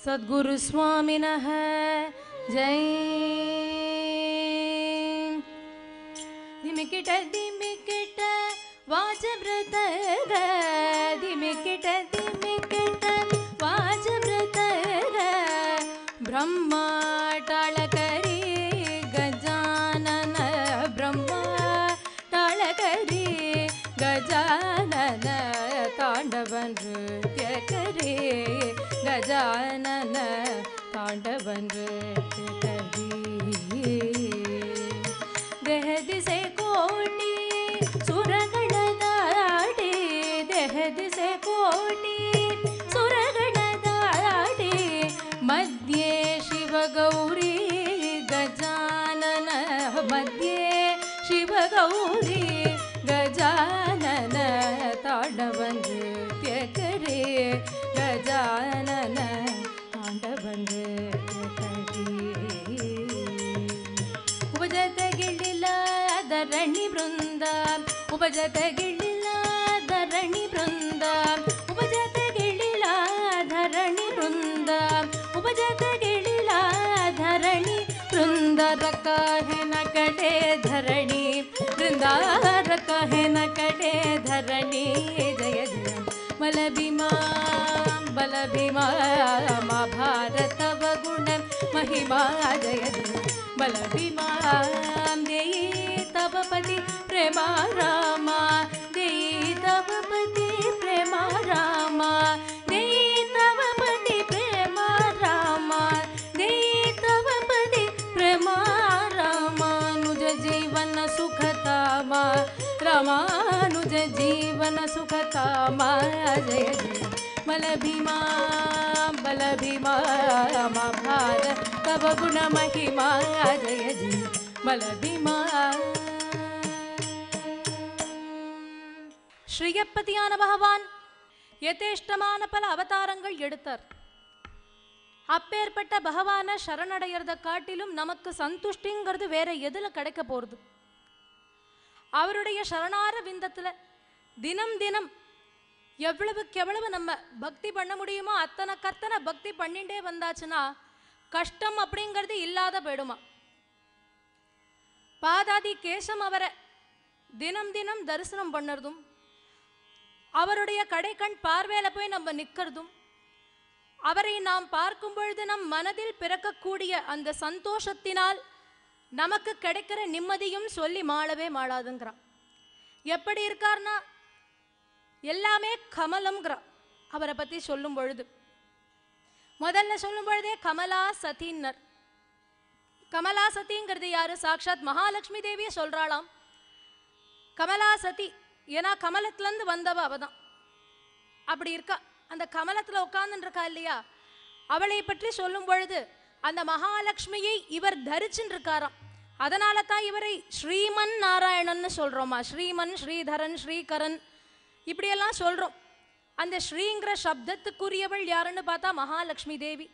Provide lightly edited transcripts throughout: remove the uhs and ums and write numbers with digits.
सद्गुरु स्वामिनः जय। दिमिकिट दिमिकिट वाजव्रतग दिमिकिट दिमिकिट वाजव्रतग ब्रह्मा टाळकरी गजानन ब्रह्मा टाळकरी गजानन तांडव नृत्यकरी गजानन तांडव नृत्यकरी देह दिसे कोटि सुरगण दाटी देह दिसे कोटि सुरगण दाटी मध्ये शिव गौरी गजानन मध्ये शिव गौरी गजानन तांडव नृत्यकरी गजानन तांडव नृत्यकरी उपजत गिळिला धरणि वृंद उपजत गिळिला धरणि वृंद उपजत गिळिला धरणि वृंद उपजत गिळिला धरणि वृंद रका है न कटे धरणि वृंदा रका है न कटे धरणि जय जय बलभीमा बलभीमा मा भारत गुण महिमा जय जय बलभीमा देई तव पति प्रेमा रामा देई तव पति प्रेमा रामा देई तव पति प्रेमा रामा देई तव पति प्रेमा रामानुज जीवन सुखतामा रामानुज जीवन सुखतामा जय जय बलभीमा बलभीमा मा भारत तव गुण महिमा जय जय बलभीमा. ஸ்ரீயப்பதியான பகவான் யதேஷ்டமான பல அவதாரங்கள் எடுத்தார். அப்பேற்பட்ட பகவான சரணடையறத காட்டிலும் நமக்கு சந்துஷ்டிங்கிறது வேற எதுல கிடைக்க போறது? அவருடைய சரணார விந்தத்துல தினம் தினம் எவ்வளவுக்கு எவ்வளவு நம்ம பக்தி பண்ண முடியுமோ அத்தனை கர்த்தனை பக்தி பண்ணிட்டே வந்தாச்சுன்னா கஷ்டம் அப்படிங்கிறது இல்லாத போயிடுமா. பாதாதி கேசம் அவரை தினம் தினம் தரிசனம் பண்ணுறதும் அவருடைய கடைக்கண் பார்வையில போய் நம்ம நிற்கிறதும் அவரை நாம் பார்க்கும் பொழுது நம் மனதில் பிறக்கக்கூடிய அந்த சந்தோஷத்தினால் நமக்கு கிடைக்கிற நிம்மதியும் சொல்லி மாளவே மாளாதுங்கிறான். எப்படி இருக்கார்னா எல்லாமே கமலம்ங்கிறான். அவரை பற்றி சொல்லும் பொழுது முதல்ல சொல்லும் பொழுதே கமலா சதின்னர். கமலா சதிங்கிறது யாரு? சாக்ஷாத் மகாலட்சுமி தேவியை சொல்றாளாம் கமலா சதி. ஏன்னா கமலத்திலேருந்து வந்தவ அவதான். அப்படி இருக்கா, அந்த கமலத்தில் உட்கார்ந்துருக்கா இல்லையா, அவளை பற்றி சொல்லும் பொழுது அந்த மகாலட்சுமியை இவர் தரிச்சுன்னு இருக்காராம். அதனால தான் இவரை ஸ்ரீமன் நாராயணன்னு சொல்கிறோமா. ஸ்ரீமன், ஸ்ரீதரன், ஸ்ரீகரன் இப்படியெல்லாம் சொல்கிறோம். அந்த ஸ்ரீங்கிற சப்தத்துக்குரியவள் யாருன்னு பார்த்தா மகாலட்சுமி தேவி.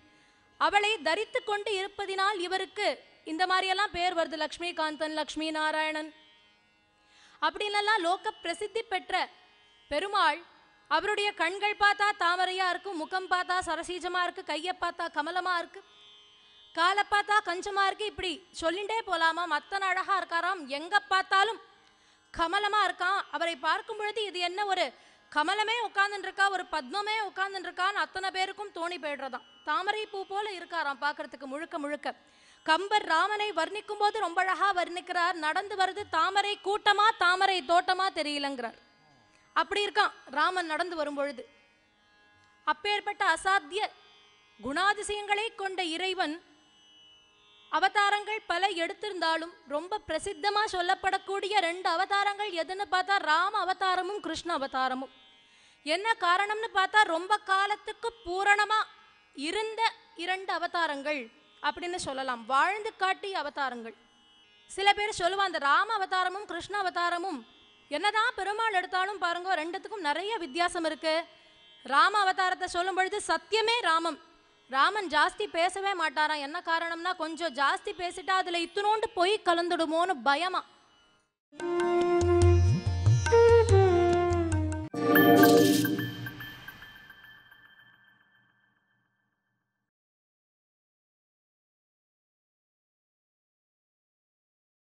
அவளை தரித்து கொண்டு இருப்பதினால் இவருக்கு இந்த மாதிரியெல்லாம் பேர் வருது. லக்ஷ்மிகாந்தன், லக்ஷ்மி நாராயணன் அப்படின்னெல்லாம் லோக பிரசித்தி பெற்ற பெருமாள். அவருடைய கண்கள் பார்த்தா தாமரையாக இருக்கும், முகம் பார்த்தா சரசீஜமாக இருக்குது, கையை பார்த்தா கமலமாக இருக்குது, காலை பார்த்தா கஞ்சமாக இருக்குது. இப்படி சொல்லிகிட்டே போகலாமா. அத்தனை அழகாக இருக்காராம். எங்கே பார்த்தாலும் கமலமாக இருக்கான். அவரை பார்க்கும் பொழுது இது என்ன ஒரு கமலமே உட்காந்துருக்கா, ஒரு பத்மமே உட்காந்துருக்கான்னு அத்தனை பேருக்கும் தோணி போய்டுறதான். தாமரை பூ போல இருக்காராம் பார்க்கறதுக்கு முழுக்க முழுக்க. கம்பர் ராமனை வர்ணிக்கும் போது ரொம்ப அழகா வர்ணிக்கிறார். நடந்து வருது தாமரை கூட்டமா தாமரை தோட்டமா தெரியலங்கிறார். அப்படி இருக்கான் ராமன் நடந்து வரும் பொழுது. அப்பேற்பட்ட அசாத்திய குணாதிசயங்களை கொண்ட இறைவன் அவதாரங்கள் பல எடுத்திருந்தாலும் ரொம்ப பிரசித்தமா சொல்லப்படக்கூடிய 2 அவதாரங்கள் எதுன்னு பார்த்தா ராம அவதாரமும் கிருஷ்ண அவதாரமும். என்ன காரணம்னு பார்த்தா ரொம்ப காலத்துக்கு பூரணமா இருந்த 2 அவதாரங்கள் அப்படின்னு சொல்லலாம். வாழ்ந்து காட்டிய அவதாரங்கள். சில பேர் சொல்லுவாங்க அந்த ராம அவதாரமும் கிருஷ்ண அவதாரமும் என்னதான் பெருமாள் எடுத்தாலும் பாருங்க ரெண்டுத்துக்கும் நிறைய வித்தியாசம் இருக்கு. ராம அவதாரத்தை சொல்லும் பொழுது சத்தியமே ராமம். ராமன் ஜாஸ்தி பேசவே மாட்டாராம். என்ன காரணம்னா கொஞ்சம் ஜாஸ்தி பேசிட்டா அதுல இத்துணோண்டு போய் கலந்துடுமோன்னு பயமா.